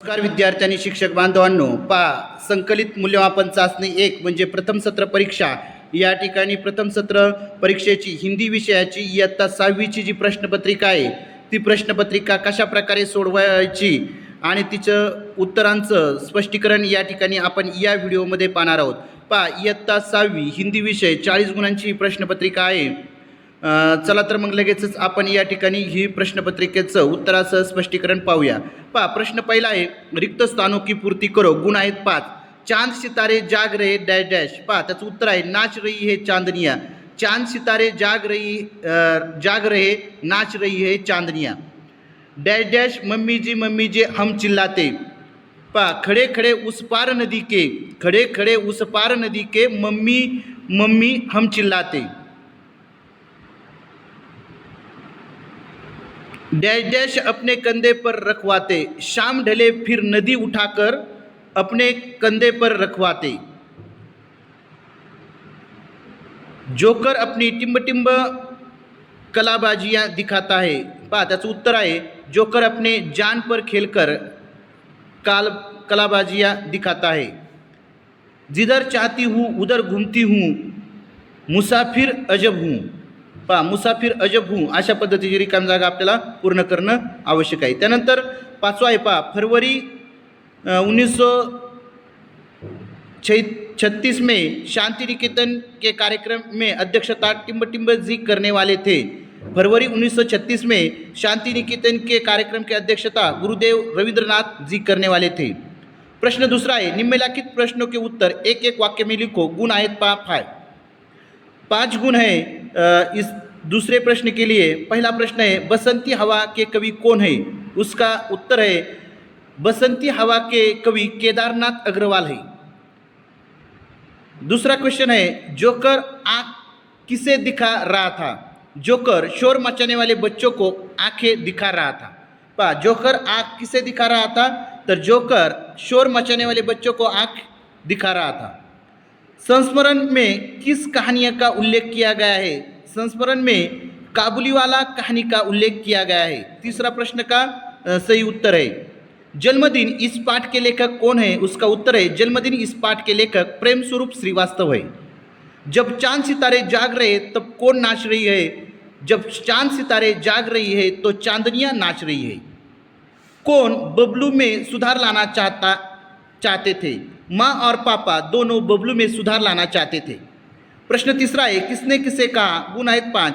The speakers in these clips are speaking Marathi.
नमस्कार विद्यार्थ्यांनी शिक्षक बांधवांनो, संकलित मूल्यमापन चाचणी 1 म्हणजे प्रथम सत्र परीक्षा। या ठिकाणी प्रथम सत्र परीक्षेची हिंदी विषयाची इयत्ता 6वीची जी प्रश्नपत्रिका आहे ती प्रश्नपत्रिका कशा प्रकारे सोडवायची आणि तिचं उत्तरांचं स्पष्टीकरण या ठिकाणी आपण या व्हिडिओमध्ये पाहणार आहोत। इयत्ता 6वी हिंदी विषय 40 गुणांची प्रश्नपत्रिका आहे। चला तर मग लगेचच आपण या ठिकाणी ही प्रश्नपत्रिकेचं उत्तरासह स्पष्टीकरण पाहूया। प्रश्न पहिला आहे, रिक्त स्थानों की पूर्ति करो। गुण आहेत 5। चांद सितारे जाग रहे डैश डैश। त्याचं उत्तर आहे नाच रही है चांदनिया। चांद सितारे जाग रहे नाच रही है चांदनिया। डैश डैश मम्मी जी हम चिल्लाते। खड़े खड़े उस पार नदी के, खड़े खड़े उस पार नदी के मम्मी मम्मी हम चिल्लाते। डैश डैश अपने कंधे पर रखवाते। शाम ढले फिर नदी उठाकर अपने कंधे पर रखवाते। जोकर अपनी टिम्ब टिम्ब कलाबाजियां दिखाता है। त्याचं उत्तर आहे जोकर अपने जान पर खेलकर कलाबाजियां दिखाता है। जिधर चाहती हूँ उधर घूमती हूँ, मुसाफिर अजब हूँ। मुसाफिर अजब हूँ अशा पद्धतीची रिकाम जागा आपल्याला पूर्ण करणं आवश्यक आहे। त्यानंतर 5वां आहे फरवरी 1936 में शांति निकेतन के कार्यक्रम में अध्यक्षता टिम्ब टिम्ब जी करने वाले थे। फरवरी 1936 में शांति निकेतन के कार्यक्रम की अध्यक्षता गुरुदेव रविंद्रनाथ जी करने वाले थे। प्रश्न दूसरा है, निम्नलिखित प्रश्नों के उत्तर एक एक वाक्य में लिखो। गुण आहेत 5 गुण है इस दूसरे प्रश्न के लिए। पहला प्रश्न है, बसंती हवा के कवि कौन है? उसका उत्तर है बसंती हवा के कवि केदारनाथ अग्रवाल है। दूसरा क्वेश्चन है, जोकर आँख किसे दिखा रहा था? जोकर शोर मचाने वाले बच्चों को आंखें दिखा रहा था। जोकर आँख किसे दिखा रहा था? तो जोकर शोर मचाने वाले बच्चों को आँख दिखा रहा था। संस्मरण में किस कहानी का उल्लेख किया गया है? संस्मरण में काबुलीवाला कहानी का उल्लेख किया गया है। तीसरा प्रश्न का सही उत्तर है जन्मदिन इस पाठ के लेखक कौन है? उसका उत्तर है जन्मदिन इस पाठ के लेखक प्रेम स्वरूप श्रीवास्तव है। जब चांद सितारे जाग रहे तब कौन नाच रही है? जब चांद सितारे जाग रही है तो चांदनियाँ नाच रही है। कौन बबलू में सुधार लाना चाहते थे? माँ और पापा दोनों बबलू में सुधार लाना चाहते थे। प्रश्न तीसरा है, किसने किसे कहा? गुण आहेत 5।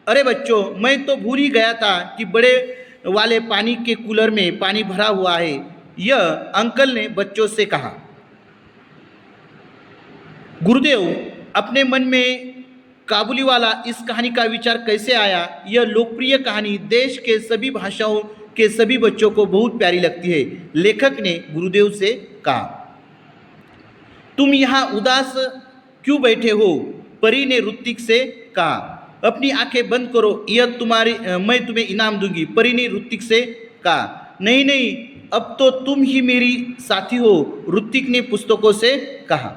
अरे बच्चों, मैं तो भूल ही गया था कि बड़े वाले पानी के कूलर में पानी भरा हुआ है। यह अंकल ने बच्चों से कहा। गुरुदेव अपने मन में काबुलीवाला इस कहानी का विचार कैसे आया? यह लोकप्रिय कहानी देश के सभी भाषाओं के सभी बच्चों को बहुत प्यारी लगती है। लेखक ने गुरुदेव से कहा। तुम यहाँ उदास क्यों बैठे हो? परी ने ऋत्विक से कहा। अपनी आंखें बंद करो, यह मैं तुम्हें इनाम दूंगी। परी ने ऋत्विक से कहा। नहीं नहीं, अब तो तुम ही मेरी साथी हो, ऋत्विक ने पुस्तकों से कहा।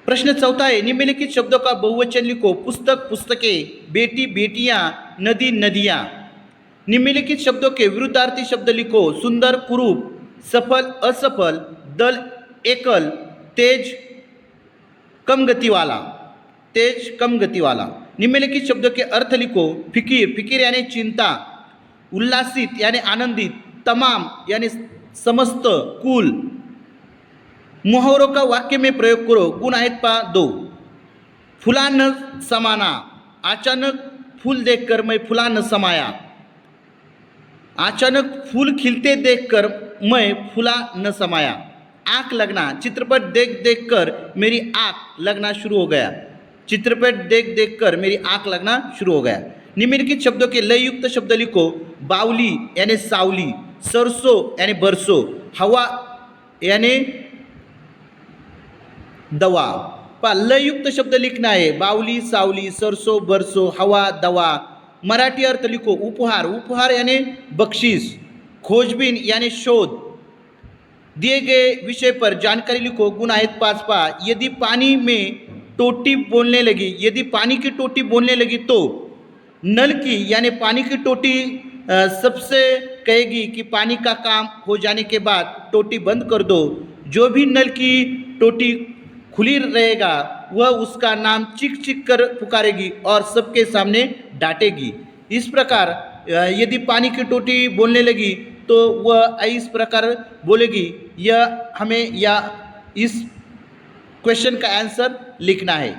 प्रश्न चौथा है, निम्नलिखित शब्दों का बहुवचन लिखो। पुस्तक पुस्तकें, बेटी बेटियां, नदी नदियां। निम्नलिखित शब्दों के विरुद्धार्थी शब्द लिखो। सुंदर कुरूप, सफल असफल, दल एकल, तेज कम गति वाला, तेज कम गति वाला। निम्नलिखित शब्दों के अर्थ लिखो। फिकीर, फिकीर यानी चिंता, उल्लासित यानी आनंदित, तमाम यानी समस्त, कुल। मुहावरों का वाक्य में प्रयोग करो। गुण आहेत 2। फुला न समाना। अचानक फूल देखकर मैं फुला न समाया। अचानक फूल खिलते देखकर मैं फुला न समाया। आँख लगना, चित्रपट देख देख कर मेरी आँख लगना शुरू हो गया। चित्रपट देख देख कर मेरी आँख लगना शुरू हो गया। निम्नलिखित शब्दों के लययुक्त शब्द लिखो। बावली यानी सावली, सरसों यानी बरसो, हवा यानी दवा। लययुक्त शब्द लिखना है। बावली, सावली, सरसों, बरसो, हवा, दवा। मराठी अर्थ लिखो। उपहार, उपहार यानी बख्शीस। खोजबीन यानी शोध। दिए गए विषय पर जानकारी लिखो। गुण आहेत 5। यदि पानी में टोटी बोलने लगी, यदि पानी की टोटी बोलने लगी तो नल की यानी पानी की टोटी सबसे कहेगी कि पानी का काम हो जाने के बाद टोटी बंद कर दो। जो भी नल की टोटी खुली रहेगा वह उसका नाम चीख चीख कर पुकारेगी और सबके सामने डांटेगी। इस प्रकार यदि पानी की टोटी बोलने लगी तो वह इस प्रकार बोलेगी, यह हमें या इस क्वेश्चन का आंसर लिखना है।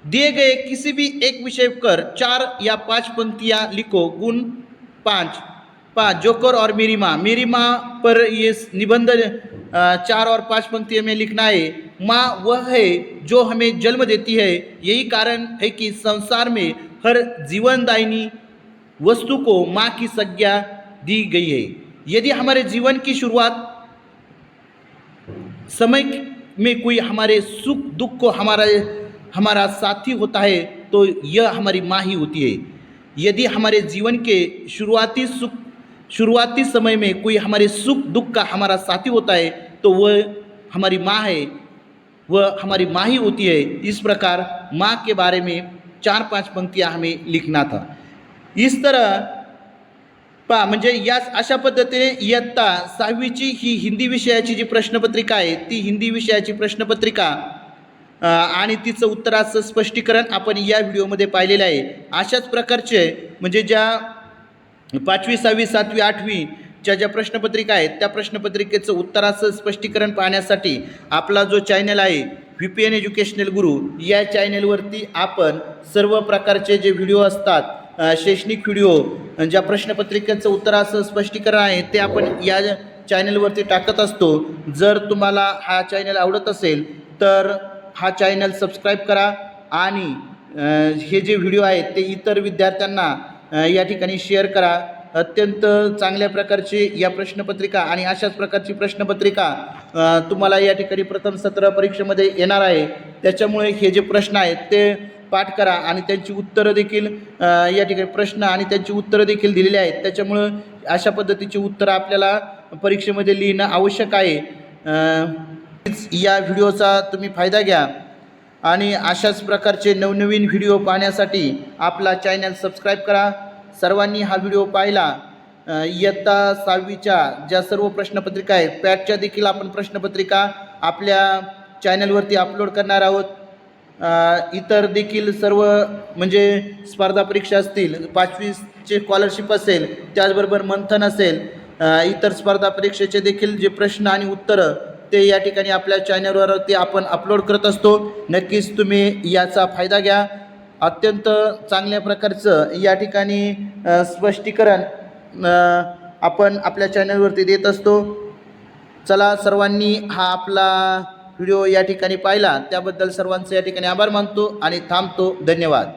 दिए गए किसी भी एक विषय पर 4 या 5 पंक्तियां लिखो। गुण 5 जोकर और मेरी माँ पर ये निबंध 4 और 5 पंक्तियों में लिखना है। माँ वह है जो हमें जन्म देती है। यही कारण है कि संसार में हर जीवनदायिनी वस्तु को माँ की संज्ञा दी गई है। यदि हमारे जीवन की शुरुआत समय में कोई हमारे सुख दुख को हमारा साथी होता है तो यह हमारी माँ ही होती है। यदि हमारे जीवन के शुरुआती समय में कोई हमारे सुख दुख का हमारा साथी होता है तो वह हमारी माँ है, वह हमारी माँ ही होती है। इस प्रकार माँ के बारे में 4-5 पंक्तियां हमें लिखना था। इस तरह म्हणजे या अशा पद्धतीने इयत्ता 6वीची ही हिंदी विषयाची जी प्रश्नपत्रिका आहे ती हिंदी विषयाची प्रश्नपत्रिका आणि तिचं उत्तराचं स्पष्टीकरण आपण या व्हिडिओमध्ये पाहिलेलं आहे। अशाच प्रकारचे म्हणजे ज्या 5वी 6वी 7वी 8वीच्या ज्या प्रश्नपत्रिका आहेत त्या प्रश्नपत्रिकेचं उत्तराचं स्पष्टीकरण पाहण्यासाठी आपला जो चॅनल आहे VPN एज्युकेशनल गुरु या चॅनलवरती आपण सर्व प्रकारचे जे व्हिडिओ असतात शैक्षणिक व्हिडिओ ज्या प्रश्नपत्रिकेचं उत्तराचं स्पष्टीकरण आहे ते आपण या चॅनलवरती टाकत असतो। जर तुम्हाला हा चॅनल आवडत असेल तर हा चॅनल सबस्क्राईब करा आणि हे जे व्हिडिओ आहेत ते इतर विद्यार्थ्यांना या ठिकाणी शेअर करा। अत्यंत चांगल्या प्रकारची या प्रश्नपत्रिका आणि अशाच प्रकारची प्रश्नपत्रिका तुम्हाला या ठिकाणी प्रथम सत्र परीक्षेमध्ये येणार आहे। त्याच्यामुळे हे जे प्रश्न आहेत ते पाठ करा आणि त्यांची उत्तरं देखील या ठिकाणी प्रश्न आणि त्यांची उत्तरं देखील दिलेली आहेत। त्याच्यामुळे अशा पद्धतीची उत्तरं आपल्याला परीक्षेमध्ये लिहिणं आवश्यक आहे। या व्हिडिओचा तुम्ही फायदा घ्या आणि अशाच प्रकारचे नवनवीन व्हिडिओ पाहण्यासाठी आपला चॅनल सबस्क्राईब करा। सर्वांनी हा व्हिडिओ पाहिला। इयत्ता 6वीच्या ज्या सर्व प्रश्नपत्रिका आहेत पॅटच्या देखील आपण प्रश्नपत्रिका आपल्या चॅनलवरती अपलोड करणार आहोत। इतर देखील सर्व म्हणजे स्पर्धा परीक्षा असतील 5वीचे स्कॉलरशिप असेल त्याचबरोबर मंथन असेल इतर स्पर्धा परीक्षेचे देखील जे प्रश्न आणि उत्तरं ते या ठिकाणी आपल्या चॅनलवरती आपण अपलोड करत असतो। नक्कीच तुम्ही याचा फायदा घ्या। अत्यंत चांगल्या प्रकारचं या ठिकाणी स्पष्टीकरण आपण आपल्या चॅनलवरती देत असतो। चला सर्वांनी हा आपला व्हिडिओ या ठिकाणी पाहिला त्याबद्दल सर्वांचे या ठिकाणी आभार मानतो आणि थांबतो। धन्यवाद।